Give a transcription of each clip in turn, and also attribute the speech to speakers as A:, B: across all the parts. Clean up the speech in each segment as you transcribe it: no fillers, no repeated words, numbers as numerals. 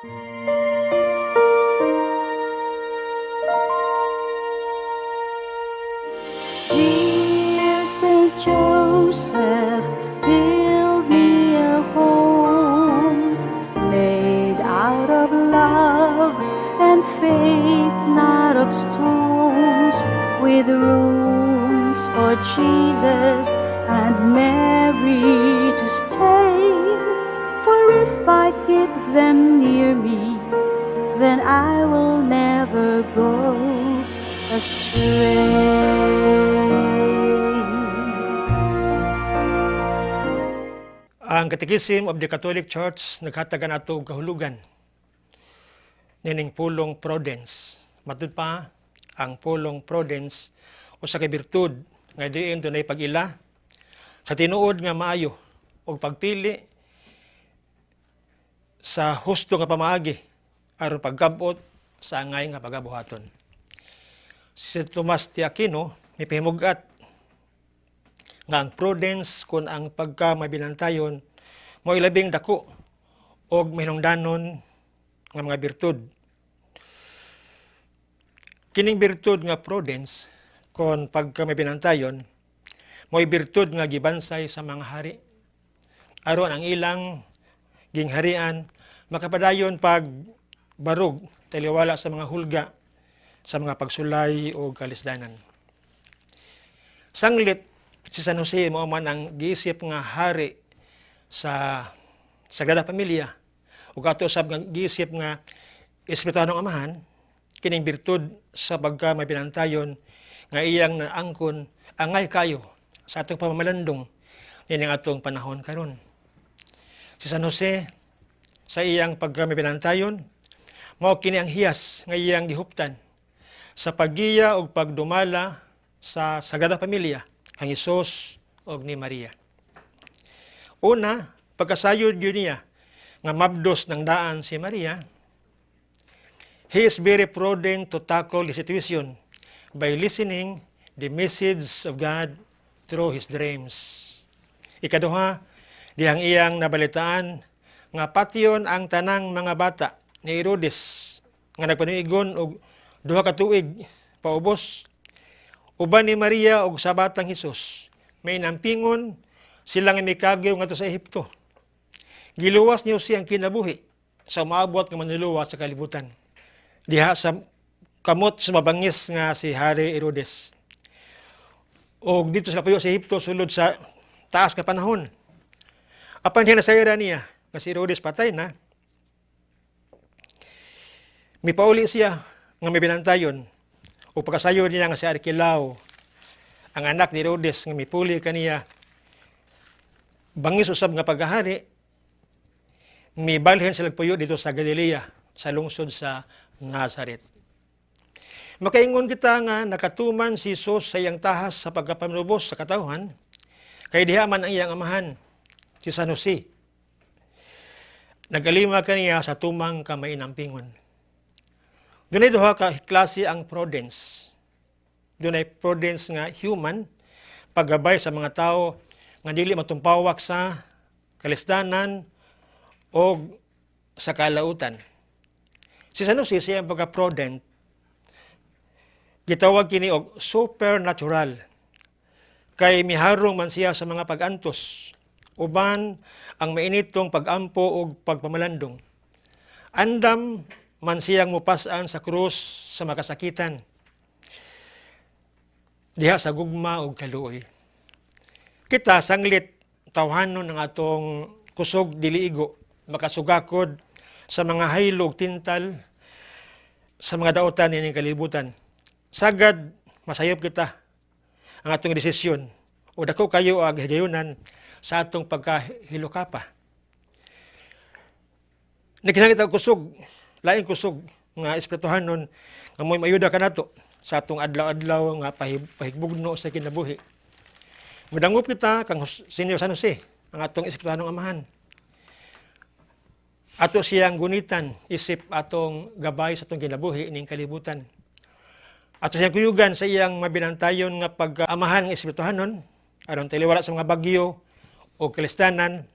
A: Dear Saint Joseph, build me a home made out of love and faith, not of stones, with rooms for Jesus and Mary to stay. For if I keep them near me, then I will never go astray.
B: Ang Catechism of the Catholic Church naghatag nato og kahulugan nining pulong Prudence. Matud pa ang pulong Prudence usa ka birtud nga diin dunay pag-ila sa tinuod nga maayo ug pagpili sa husto nga pamaagi aron pagkabot sa angay nga pagabuhaton. Si Tomas de Aquino mipahimugat nga ang prudence kun ang pagkamabinantayon mo'y labing dako og mahinungdanon nga mga birtud. Kining birtud nga prudence kun pagkamabinantayon mo'y birtud nga gibansay sa mga hari aron ang ilang gingharian makapadayon pag barug taliwala sa mga hulga sa mga pagsulay o kalisdanan. Sanglit si San Jose mao man ang giisip nga hari sa Sagrada Pamilya ug ato usab nga giisip nga espirituhanong amahan kining birtud sa pagkamabinantayon nga iyang naangkon angay kayo sa atong pamamalandong nining atong panahon karon. Si San Jose sa iyang pagkamabinantayon mao kini ang hiyas nga iyang gihuptan sa paggiya ug pagdumala sa Sagrada Pamilya kang Hesus ug ni Maria. Una, pagkasayod yun niya nga mabdos ng daan si Maria, he is very prudent to tackle the situation by listening the message of God through his dreams. Ikaduha, dihang iyang nabalitaan nga patyon ang tanang mga bata ni Herodes nga nagpaniigon og 2 ka tuig paubos. Uban ni Maria og sa batang Hesus, may nampingon silang imikagyo ngadto sa Ehipto. Giluwas niyo siyang kinabuhi sa maabot nga manluluwas sa kalibutan. Diha sa kamot sa mabangis nga si Hari Herodes. Og dito sa puyo sa Ehipto sulod sa taas ka panahon. Apan diha nasayra niya nga si Herodes patay na. Mipauli siya nga may binantayon o pagkasayo niya nga si Arkelao, ang anak ni Herodes nga mipuli kaniya bangis usab nga paghahari, mibalhin sila puyo dito sa Galilea, sa lungsod sa Nazaret. Makaingon kita nga nakatuman si Jesus sa iyang tahas sa pagkapanubos sa katawhan, kay diha man ang iyang amahan, si San Jose. Nagalima kaniya sa tumang kamay ng pingon. Dunay duha ka klase ang prudence. Dunay prudence nga human, paggabay sa mga tao nga dili matumpawak sa kalisdanan o sa kalautan. Si San Jose siya ang pagka-prudent, gitawag kini og supernatural. Kay miharong man siya sa mga pag-antos, uban ang mainitong pag-ampo o pagpamalandong. Andam man siyang mupasan sa krus sa makasakitan, diha sa gugma o kaluoy. Kita sanglit tawhanon ng atong kusog diliigo, makasugakod sa mga haylog tintal sa mga daotan nining kalibutan. Sagad masayop kita ang atong desisyon o dako kayo ag higayunan sa atong pagkahilokapa. Nagkinahanglan kita kusog, laing kusog nga espirituhanon nga mo'y mayuda ka nato sa atong adlaw-adlaw nga pahigbugno sa kinabuhi. Mudangup kita kang Senyor San Jose, ang atong espirituhanong amahan. Ato siyang gunitan, isip atong gabay sa atong kinabuhi ning kalibutan. Ato siyang kuyugan sa iyang mabinantayon nga pag-amahan ng espirituhanon, aron taliwala sa mga bagyo o kalistanan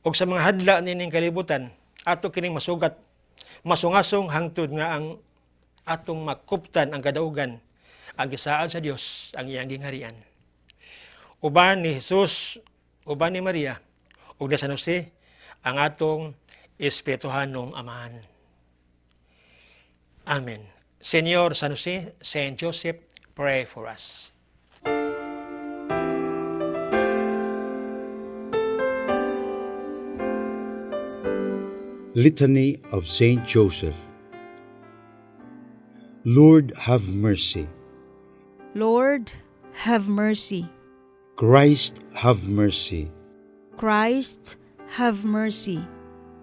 B: o sa mga hadla ning kalibutan. Ato kining masugat Masungasong hangtod nga ang atong makuptan ang kadaugan, ang gisaad sa Dios ang iyang gingharian. Uban ni Jesus, uban ni Maria, ug ni San Jose, ang atong espirituhanong amahan. Amen. Señor San Jose, Saint Joseph, pray for us.
C: Litany of Saint Joseph. Lord, have mercy.
A: Lord, have mercy.
C: Christ, have mercy.
A: Christ, have mercy.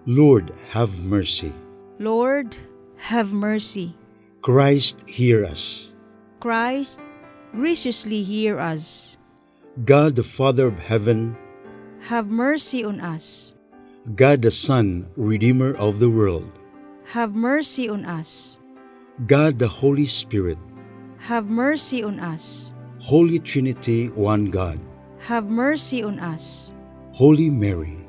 C: Lord, have mercy.
A: Lord, have mercy.
C: Christ, hear us.
A: Christ, graciously hear us.
C: God, the Father of heaven,
A: Have mercy on us.
C: God, the Son, Redeemer of the world,
A: Have mercy on us.
C: God, the Holy Spirit,
A: Have mercy on us.
C: Holy Trinity, one God,
A: Have mercy on us.
C: Holy Mary,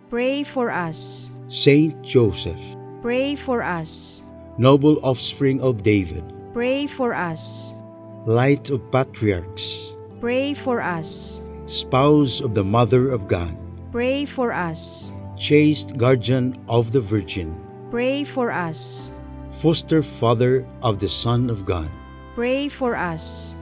A: Pray for us.
C: Saint Joseph,
A: Pray for us.
C: noble offspring of David,
A: Pray for us.
C: light of patriarchs,
A: Pray for us.
C: spouse of the Mother of God,
A: Pray for us.
C: chaste guardian of the Virgin,
A: Pray for us.
C: foster father of the Son of God,
A: Pray for us.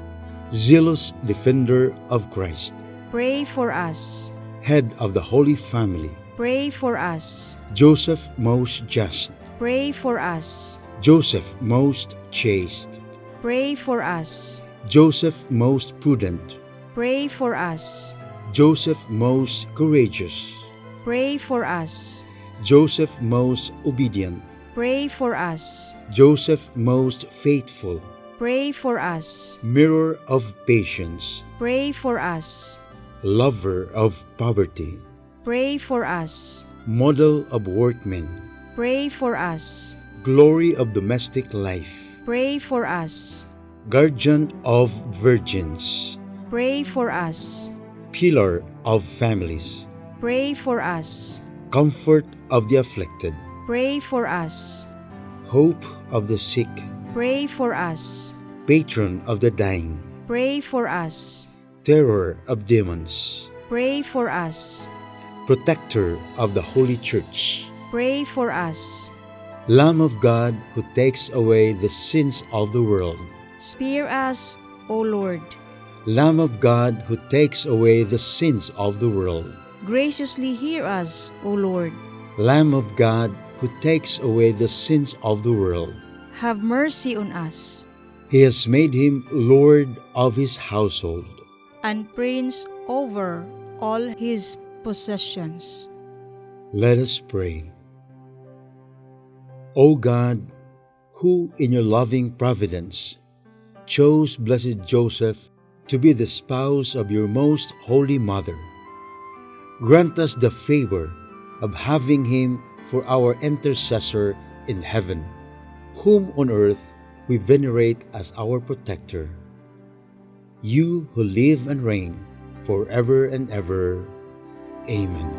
C: zealous defender of Christ,
A: Pray for us.
C: head of the Holy Family,
A: Pray for us.
C: Joseph most just,
A: Pray for us.
C: Joseph most chaste,
A: Pray for us.
C: Joseph most prudent,
A: Pray for us.
C: Joseph most courageous,
A: Pray for us.
C: Joseph most obedient,
A: Pray for us.
C: Joseph most faithful,
A: Pray for us.
C: mirror of patience,
A: Pray for us.
C: lover of poverty,
A: Pray for us.
C: model of workmen,
A: Pray for us.
C: glory of domestic life,
A: Pray for us.
C: guardian of virgins,
A: Pray for us.
C: pillar of families,
A: Pray for us.
C: comfort of the afflicted,
A: Pray for us.
C: hope of the sick,
A: Pray for us.
C: patron of the dying,
A: Pray for us.
C: terror of demons,
A: Pray for us.
C: protector of the Holy Church,
A: Pray for us.
C: Lamb of God who takes away the sins of the world,
A: Spare us, O Lord.
C: Lamb of God who takes away the sins of the world,
A: Graciously hear us, O Lord.
C: Lamb of God who takes away the sins of the world.
A: Have mercy on us,
C: He has made him Lord of his household.
A: and prince over all his possessions.
C: Let us pray. O God, who in your loving providence chose blessed Joseph to be the spouse of your most holy mother, grant us the favor of having him for our intercessor in heaven, whom on earth we venerate as our protector. You who live and reign forever and ever. Amen.